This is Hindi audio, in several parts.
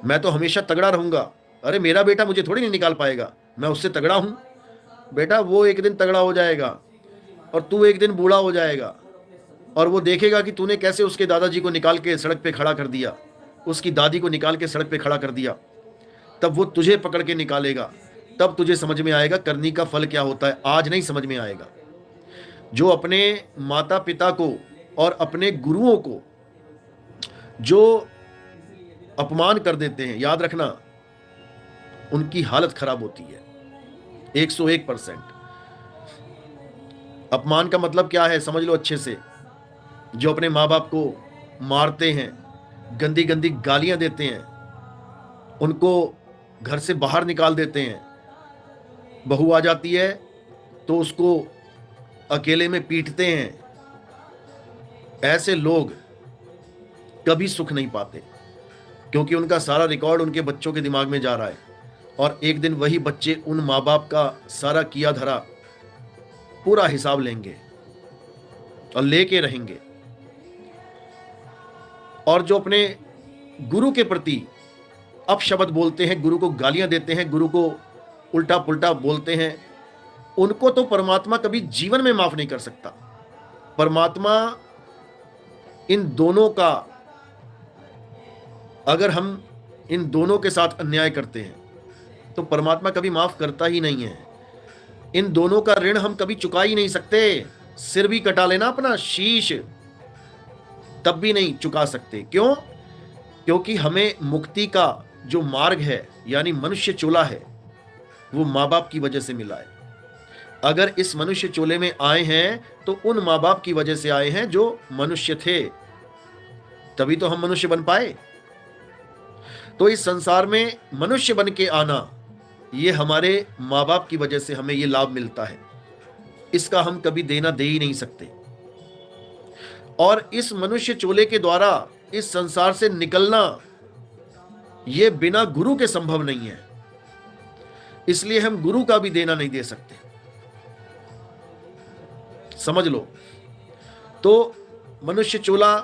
मैं तो हमेशा तगड़ा रहूंगा, अरे मेरा बेटा मुझे थोड़ी नहीं निकाल पाएगा, मैं उससे तगड़ा हूं। बेटा वो एक दिन तगड़ा हो जाएगा और तू एक दिन बूढ़ा हो जाएगा, और वो देखेगा कि तूने कैसे उसके दादाजी को निकाल के सड़क पे खड़ा कर दिया, उसकी दादी को निकाल के सड़क पे खड़ा कर दिया। तब वो तुझे पकड़ के निकालेगा, तब तुझे समझ में आएगा करनी का फल क्या होता है। आज नहीं समझ में आएगा। जो अपने माता पिता को और अपने गुरुओं को जो अपमान कर देते हैं, याद रखना उनकी हालत खराब होती है 101%। अपमान का मतलब क्या है समझ लो अच्छे से। जो अपने माँ बाप को मारते हैं, गंदी गंदी गालियां देते हैं, उनको घर से बाहर निकाल देते हैं, बहू आ जाती है तो उसको अकेले में पीटते हैं, ऐसे लोग कभी सुख नहीं पाते, क्योंकि उनका सारा रिकॉर्ड उनके बच्चों के दिमाग में जा रहा है। और एक दिन वही बच्चे उन माँ बाप का सारा किया धरा पूरा हिसाब लेंगे और लेके रहेंगे। और जो अपने गुरु के प्रति अपशब्द बोलते हैं, गुरु को गालियां देते हैं, गुरु को उल्टा पुल्टा बोलते हैं, उनको तो परमात्मा कभी जीवन में माफ नहीं कर सकता। परमात्मा इन दोनों का, अगर हम इन दोनों के साथ अन्याय करते हैं तो परमात्मा कभी माफ करता ही नहीं है। इन दोनों का ऋण हम कभी चुका ही नहीं सकते। सिर भी कटा लेना अपना, शीश, तब भी नहीं चुका सकते। क्यों? क्योंकि हमें मुक्ति का जो मार्ग है यानी मनुष्य चोला है, वो माँ बाप की वजह से मिला है। अगर इस मनुष्य चोले में आए हैं तो उन माँ बाप की वजह से आए हैं जो मनुष्य थे, तभी तो हम मनुष्य बन पाए। तो इस संसार में मनुष्य बन के आना, ये हमारे माँ बाप की वजह से हमें ये लाभ मिलता है। इसका हम कभी देना दे ही नहीं सकते। और इस मनुष्य चोले के द्वारा इस संसार से निकलना, ये बिना गुरु के संभव नहीं है। इसलिए हम गुरु का भी देना नहीं दे सकते, समझ लो। तो मनुष्य चोला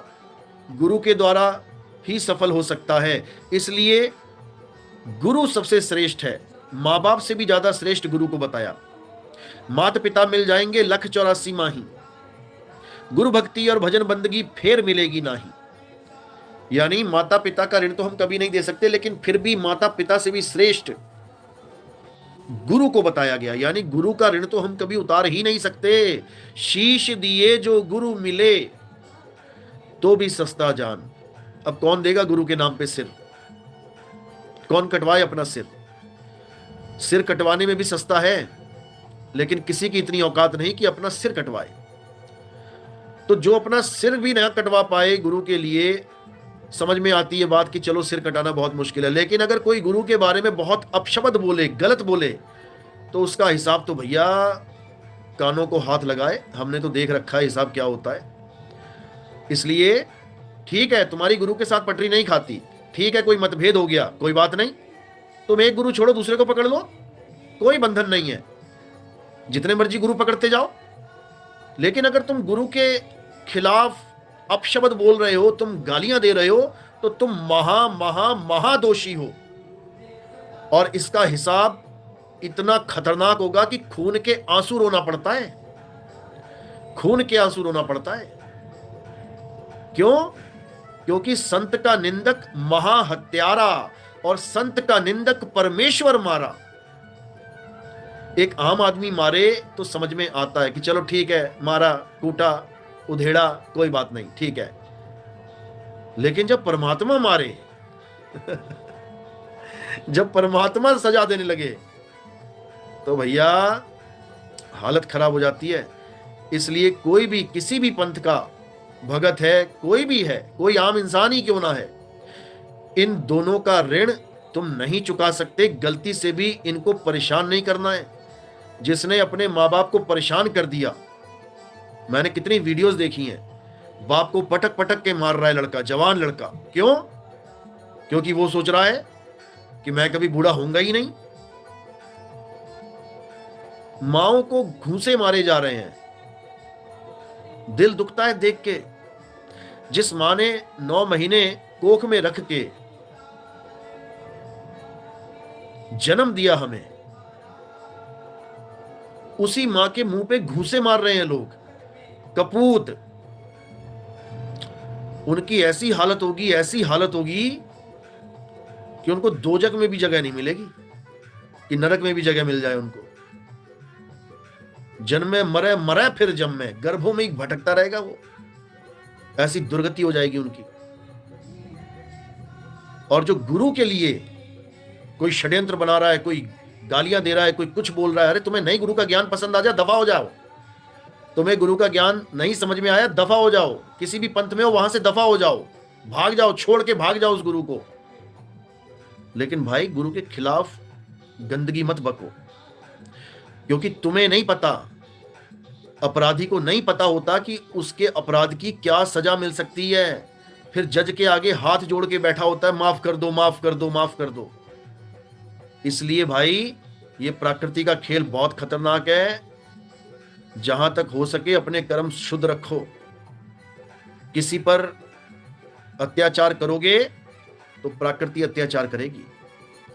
गुरु के द्वारा ही सफल हो सकता है। इसलिए गुरु सबसे श्रेष्ठ है। माँ बाप से भी ज्यादा श्रेष्ठ गुरु को बताया। माता पिता मिल जाएंगे 1,84 माही, गुरु भक्ति और भजन बंदगी फिर मिलेगी नहीं। यानी माता पिता का ऋण तो हम कभी नहीं दे सकते, लेकिन फिर भी माता पिता से भी श्रेष्ठ गुरु को बताया गया। यानी गुरु का ऋण तो हम कभी उतार ही नहीं सकते। शीश दिए जो गुरु मिले तो भी सस्ता जान। अब कौन देगा गुरु के नाम पे सिर? कौन कटवाए अपना सिर? सिर कटवाने में भी सस्ता है, लेकिन किसी की इतनी औकात नहीं कि अपना सिर कटवाए। तो जो अपना सिर भी ना कटवा पाए गुरु के लिए, समझ में आती है बात कि चलो सिर कटाना बहुत मुश्किल है। लेकिन अगर कोई गुरु के बारे में बहुत अपशब्द बोले, गलत बोले, तो उसका हिसाब तो भैया कानों को हाथ लगाए। हमने तो देख रखा है हिसाब क्या होता है। इसलिए ठीक है, तुम्हारी गुरु के साथ पटरी नहीं खाती, ठीक है, कोई मतभेद हो गया, कोई बात नहीं, तुम एक गुरु छोड़ो दूसरे को पकड़ लो, कोई बंधन नहीं है, जितने मर्जी गुरु पकड़ते जाओ। लेकिन अगर तुम गुरु के खिलाफ अपशब्द बोल रहे हो, तुम गालियां दे रहे हो, तो तुम महा महा महादोषी हो। और इसका हिसाब इतना खतरनाक होगा कि खून के आंसू रोना पड़ता है। खून के आंसू रोना पड़ता है। क्यों? क्योंकि संत का निंदक महाहत्यारा और संत का निंदक परमेश्वर मारा। एक आम आदमी मारे तो समझ में आता है कि चलो ठीक है, मारा, कूटा, उधेड़ा, कोई बात नहीं, ठीक है। लेकिन जब परमात्मा मारे जब परमात्मा सजा देने लगे, तो भैया हालत खराब हो जाती है। इसलिए कोई भी किसी भी पंथ का भगत है, कोई भी है, कोई आम इंसान ही क्यों ना है, इन दोनों का ऋण तुम नहीं चुका सकते। गलती से भी इनको परेशान नहीं करना है। जिसने अपने माँ बाप को परेशान कर दिया, मैंने कितनी वीडियोस देखी हैं, बाप को पटक पटक के मार रहा है लड़का, जवान लड़का। क्यों? क्योंकि वो सोच रहा है कि मैं कभी बूढ़ा होऊंगा ही नहीं। माओ को घूंसे मारे जा रहे हैं, दिल दुखता है देख के। जिस माँ ने 9 महीने कोख में रख के जन्म दिया हमें, उसी मां के मुंह पे घूंसे मार रहे हैं लोग, कपूत। उनकी ऐसी हालत होगी, ऐसी हालत होगी कि उनको दोजक में भी जगह नहीं मिलेगी, कि नरक में भी जगह मिल जाए उनको। जन्मे मरे, मरे फिर जन्मे, गर्भों में ही भटकता रहेगा वो। ऐसी दुर्गति हो जाएगी उनकी। और जो गुरु के लिए कोई षड्यंत्र बना रहा है, कोई गालियां दे रहा है, कोई कुछ बोल रहा है, अरे तुम्हें नहीं गुरु का ज्ञान पसंद आ जाए, दफा हो जाओ। तुम्हें गुरु का ज्ञान नहीं समझ में आया, दफा हो जाओ। किसी भी पंथ में हो, वहां से दफा हो जाओ, भाग जाओ, छोड़ के भाग जाओ उस गुरु को। लेकिन भाई, गुरु के खिलाफ गंदगी मत बको, क्योंकि तुम्हें नहीं पता, अपराधी को नहीं पता होता कि उसके अपराध की क्या सजा मिल सकती है। फिर जज के आगे हाथ जोड़ के बैठा होता है, माफ कर दो, माफ कर दो, माफ कर दो। इसलिए भाई, ये प्रकृति का खेल बहुत खतरनाक है। जहां तक हो सके अपने कर्म शुद्ध रखो। किसी पर अत्याचार करोगे तो प्रकृति अत्याचार करेगी।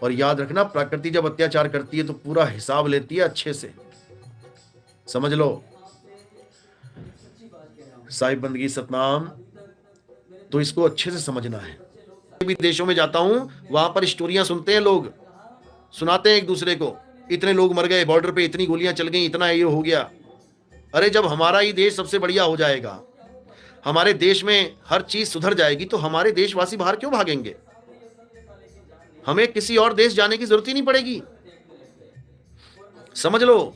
और याद रखना, प्रकृति जब अत्याचार करती है तो पूरा हिसाब लेती है अच्छे से, समझ लो। साहिब बंदगी सतनाम, तो इसको अच्छे से समझना है। भी देशों में जाता हूं, वहां पर स्टोरियां सुनते हैं लोग, सुनाते हैं एक दूसरे को, इतने लोग मर गए बॉर्डर पे, इतनी गोलियां चल गई, इतना ये हो गया। अरे जब हमारा ही देश सबसे बढ़िया हो जाएगा, हमारे देश में हर चीज सुधर जाएगी, तो हमारे देशवासी बाहर क्यों भागेंगे? हमें किसी और देश जाने की जरूरत ही नहीं पड़ेगी। समझ लो,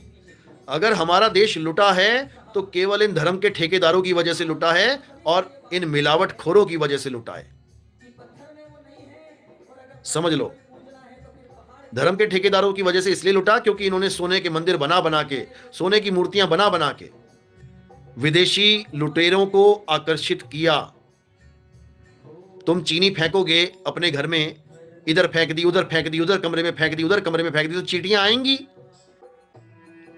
अगर हमारा देश लुटा है तो केवल इन धर्म के ठेकेदारों की वजह से लुटा है, और इन मिलावटखोरों की वजह से लुटा है। समझ लो, धर्म के ठेकेदारों की वजह से इसलिए लुटा क्योंकि इन्होंने सोने के मंदिर बना बना के, सोने की मूर्तियां बना बना के विदेशी लुटेरों को आकर्षित किया। तुम चीनी फेंकोगे अपने घर में, इधर फेंक दी, उधर फेंक दी, उधर कमरे में फेंक दी, उधर कमरे में फेंक दी, तो चींटियां आएंगी?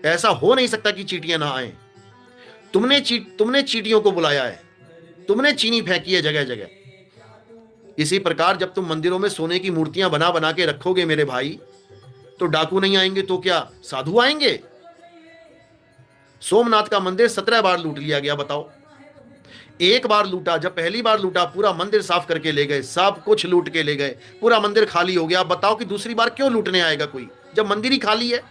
ऐसा हो नहीं सकता कि चींटियां ना आए। तुमने चींटियों को बुलाया है, तुमने चीनी फेंकी है जगह जगह। इसी प्रकार जब तुम मंदिरों में सोने की मूर्तियां बना बना के रखोगे मेरे भाई, तो डाकू नहीं आएंगे तो क्या साधु आएंगे? सोमनाथ का मंदिर 17 बार लूट लिया गया, बताओ। एक बार लूटा, जब पहली बार लूटा पूरा मंदिर साफ करके ले गए, सब कुछ लूट के ले गए, पूरा मंदिर खाली हो गया। बताओ कि दूसरी बार क्यों लूटने आएगा कोई, जब मंदिर ही खाली है?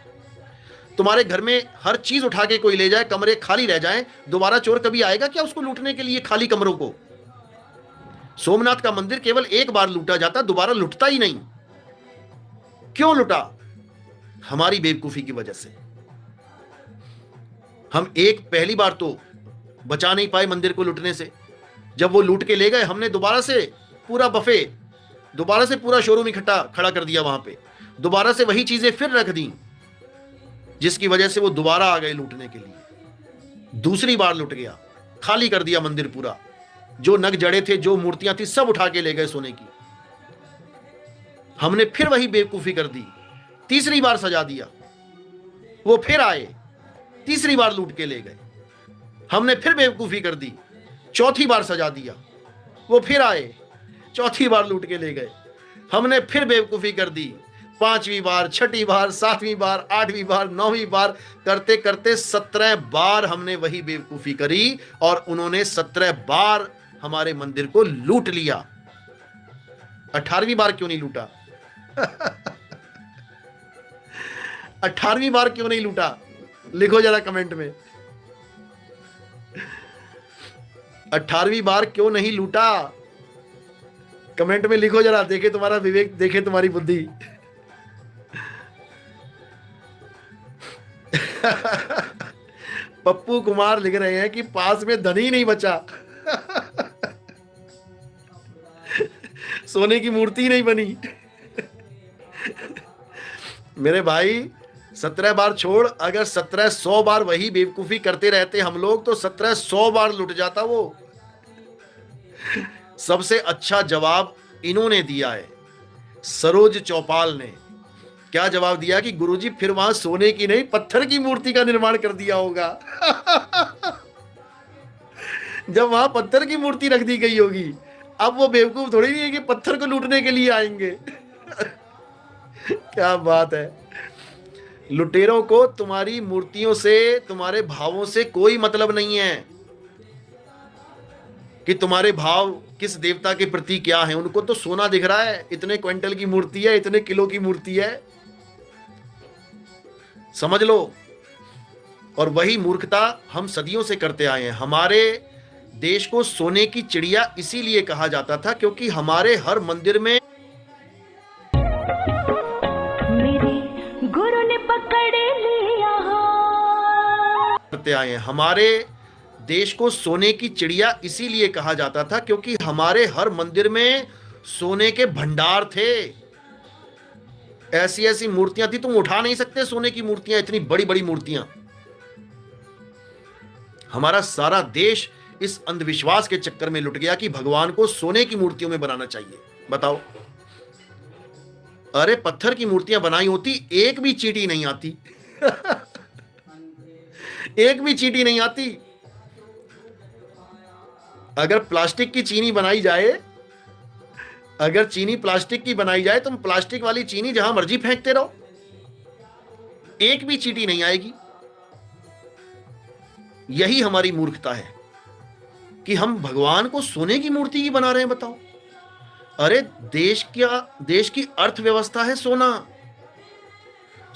तुम्हारे घर में हर चीज उठा के कोई ले जाए, कमरे खाली रह जाएं, दोबारा चोर कभी आएगा क्या उसको लूटने के लिए, खाली कमरों को? सोमनाथ का मंदिर केवल एक बार लूटा जाता, दोबारा लुटता ही नहीं। क्यों लुटा? हमारी बेवकूफी की वजह से। हम पहली बार तो बचा नहीं पाए मंदिर को लूटने से। जब वो लूट के ले गए, हमने दोबारा से पूरा बफे, दोबारा से पूरा शोरूम इकट्ठा खड़ा कर दिया वहां पे, दोबारा से वही चीजें फिर रख दी, जिसकी वजह से वो दोबारा आ गए लूटने के लिए। दूसरी बार लूट गया, खाली कर दिया मंदिर पूरा, जो नग जड़े थे, जो मूर्तियां थी, सब उठा के ले गए सोने की। हमने फिर वही बेवकूफी कर दी, तीसरी बार सजा दिया, वो फिर आए, तीसरी बार लूट के ले गए। हमने फिर बेवकूफी कर दी, चौथी बार सजा दिया, वो फिर आए, चौथी बार लूट के ले गए। हमने फिर बेवकूफी कर दी, पांचवी बार, छठी बार, सातवीं बार, आठवीं बार, नौवीं बार, करते करते 17 बार हमने वही बेवकूफी करी, और उन्होंने 17 बार हमारे मंदिर को लूट लिया। 18वीं बार क्यों नहीं लूटा? 18वीं बार क्यों नहीं लूटा? लिखो जरा कमेंट में, 18वीं बार क्यों नहीं लूटा? कमेंट में लिखो जरा, देखे तुम्हारा विवेक, देखे तुम्हारी बुद्धि। पप्पू कुमार लिख रहे हैं कि पास में धन ही नहीं बचा। सोने की मूर्ति नहीं बनी। मेरे भाई, 17 बार छोड़, अगर 1700 बार वही बेवकूफी करते रहते हम लोग, तो 1700 बार लुट जाता वो। सबसे अच्छा जवाब इन्होंने दिया है, सरोज चौपाल ने। क्या जवाब दिया कि गुरुजी फिर वहां सोने की नहीं, पत्थर की मूर्ति का निर्माण कर दिया होगा। जब वहां पत्थर की मूर्ति रख दी गई होगी, अब वो बेवकूफ थोड़ी नहीं है कि पत्थर को लूटने के लिए आएंगे। क्या बात है। लुटेरों को तुम्हारी मूर्तियों से, तुम्हारे भावों से कोई मतलब नहीं है कि तुम्हारे भाव किस देवता के प्रति क्या है। उनको तो सोना दिख रहा है, इतने क्विंटल की मूर्ति है, इतने किलो की मूर्ति है, समझ लो। और वही मूर्खता हम सदियों से करते आए हैं। हमारे देश को सोने की चिड़िया इसीलिए कहा जाता था क्योंकि हमारे हर मंदिर में मेरे गुरु ने पकड़ लिया करते आए हैं। हमारे देश को सोने की चिड़िया इसीलिए कहा जाता था क्योंकि हमारे हर मंदिर में सोने के भंडार थे। ऐसी ऐसी मूर्तियां थी, तुम उठा नहीं सकते सोने की मूर्तियां, इतनी बड़ी बड़ी मूर्तियां। हमारा सारा देश इस अंधविश्वास के चक्कर में लुट गया कि भगवान को सोने की मूर्तियों में बनाना चाहिए। बताओ, अरे पत्थर की मूर्तियां बनाई होती, एक भी चींटी नहीं आती। एक भी चींटी नहीं आती। अगर प्लास्टिक की चीनी बनाई जाए, अगर चीनी प्लास्टिक की बनाई जाए, तुम प्लास्टिक वाली चीनी जहां मर्जी फेंकते रहो, एक भी चींटी नहीं आएगी। यही हमारी मूर्खता है कि हम भगवान को सोने की मूर्ति ही बना रहे हैं। बताओ, अरे देश की अर्थव्यवस्था है सोना।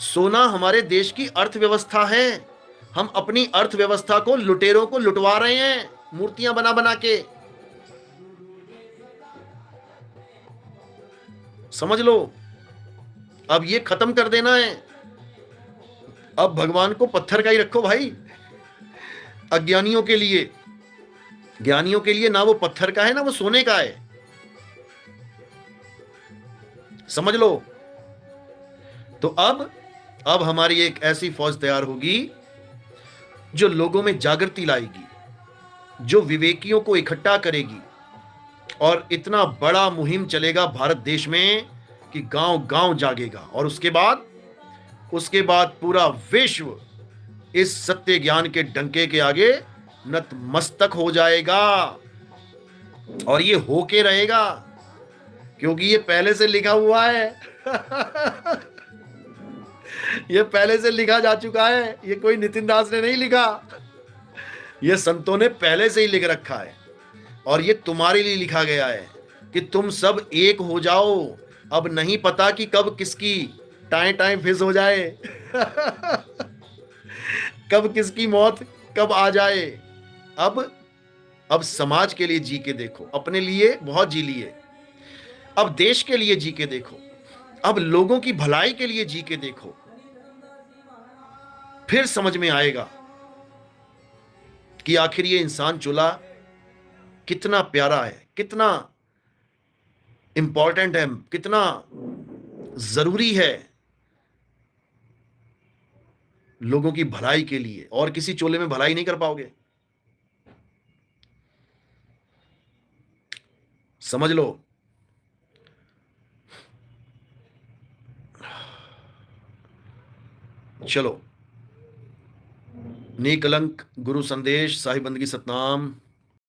सोना हमारे देश की अर्थव्यवस्था है। हम अपनी अर्थव्यवस्था को लुटेरों को लुटवा रहे हैं मूर्तियां बना बना के। समझ लो, अब ये खत्म कर देना है। अब भगवान को पत्थर का ही रखो भाई। अज्ञानियों के लिए, ज्ञानियों के लिए ना वो पत्थर का है ना वो सोने का है। समझ लो। तो अब हमारी एक ऐसी फौज तैयार होगी जो लोगों में जागृति लाएगी, जो विवेकियों को इकट्ठा करेगी, और इतना बड़ा मुहिम चलेगा भारत देश में कि गांव गांव जागेगा। और उसके बाद पूरा विश्व इस सत्य ज्ञान के डंके के आगे नतमस्तक हो जाएगा। और ये होके रहेगा क्योंकि ये पहले से लिखा हुआ है। ये पहले से लिखा जा चुका है। ये कोई नितिन दास ने नहीं लिखा, ये संतों ने पहले से ही लिख रखा है। और ये तुम्हारे लिए लिखा गया है कि तुम सब एक हो जाओ। अब नहीं पता कि कब किसकी टाइम टाइम फिस हो जाए। कब किसकी मौत कब आ जाए। अब समाज के लिए जी के देखो, अपने लिए बहुत जी लिए, अब देश के लिए जी के देखो, अब लोगों की भलाई के लिए जी के देखो। फिर समझ में आएगा कि आखिर ये इंसान चूल्हा कितना प्यारा है, कितना इंपॉर्टेंट है, कितना जरूरी है लोगों की भलाई के लिए। और किसी चोले में भलाई नहीं कर पाओगे। समझ लो। चलो, निकलंक गुरु संदेश, साहिब बंदगी सतनाम।